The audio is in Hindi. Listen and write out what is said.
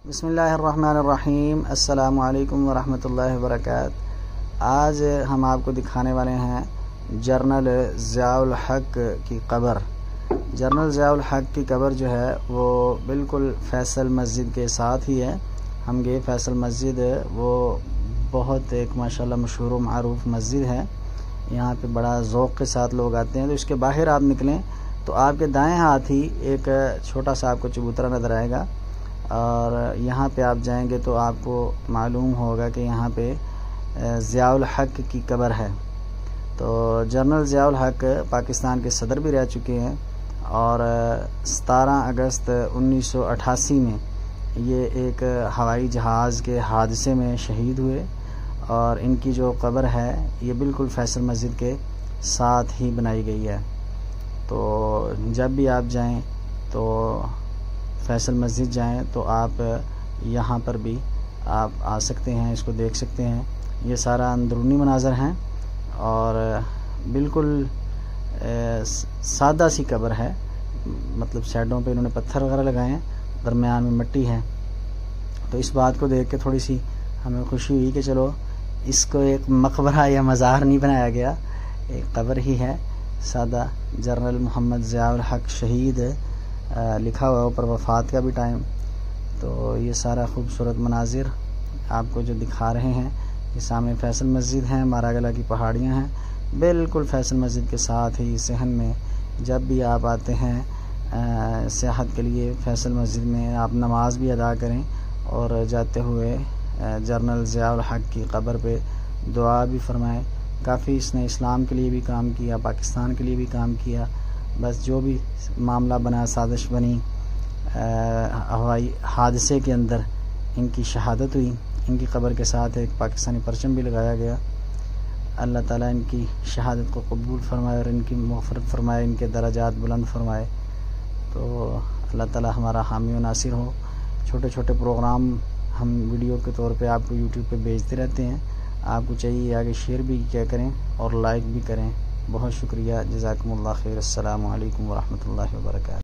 बिस्मिल्लाहिर्रहमानिर्रहीम। अस्सलामु अलैकुम वरहमतुल्लाहि वबरकातुहू। आज हम आपको दिखाने वाले हैं जनरल ज़ियाउल हक की कब्र। जनरल ज़ियाउल हक की कब्र जो है वो बिल्कुल फैसल मस्जिद के साथ ही है। हम गए फैसल मस्जिद, वो बहुत एक माशाल्लाह मशहूर व मारूफ मस्जिद है। यहाँ पे बड़ा ज़ौक़ के साथ लोग आते हैं। तो इसके बाहर आप निकलें तो आपके दाएं हाथ ही एक छोटा सा आपको चबूतरा नज़र आएगा, और यहाँ पे आप जाएंगे तो आपको मालूम होगा कि यहाँ पे ज़ियाउल हक की कब्र है। तो जनरल ज़ियाउल हक पाकिस्तान के सदर भी रह चुके हैं, और 17 अगस्त 1988 में ये एक हवाई जहाज़ के हादसे में शहीद हुए, और इनकी जो कब्र है ये बिल्कुल फैसल मस्जिद के साथ ही बनाई गई है। तो जब भी आप जाएं तो फैसल मस्जिद जाएं तो आप यहाँ पर भी आप आ सकते हैं, इसको देख सकते हैं। ये सारा अंदरूनी मनाज़र हैं, और बिल्कुल सादा सी कब्र है। मतलब साइडों पे इन्होंने पत्थर वगैरह लगाए हैं, दरमियान में मिट्टी है। तो इस बात को देख के थोड़ी सी हमें खुशी हुई कि चलो इसको एक मकबरा या मज़ार नहीं बनाया गया, एक कब्र ही है सादा। जनरल मोहम्मद ज़ियाउल हक शहीद लिखा हुआ ऊपर, वफ़ात का भी टाइम। तो ये सारा खूबसूरत मनाजिर आपको जो दिखा रहे हैं, ये सामने फैसल मस्जिद है, मारागला की पहाड़ियाँ हैं बिल्कुल फैसल मस्जिद के साथ ही। सहन में जब भी आप आते हैं सियाहत के लिए फैसल मस्जिद में, आप नमाज भी अदा करें और जाते हुए जनरल ज़ियाउल हक की कब्र पे दुआ भी फरमाएं। काफ़ी इसने इस्लाम के लिए भी काम किया, पाकिस्तान के लिए भी काम किया। बस जो भी मामला बना, साजिश बनी, हवाई हादसे के अंदर इनकी शहादत हुई। इनकी कब्र के साथ एक पाकिस्तानी परचम भी लगाया गया। अल्लाह ताला इनकी शहादत को कबूल फरमाए और इनकी मग़फ़िरत फरमाए, इनके दराजात बुलंद फरमाए। तो अल्लाह ताला हमारा हामी व नासिर हो। छोटे छोटे प्रोग्राम हम वीडियो के तौर पे आपको यूट्यूब पे भेजते रहते हैं। आपको चाहिए आगे शेयर भी क्या करें और लाइक भी करें। बहुत शुक्रिया। जज़ाकुमुल्लाह खैर। अस्सलामु अलैकुम वरहमतुल्लाहि वबरकातुहू।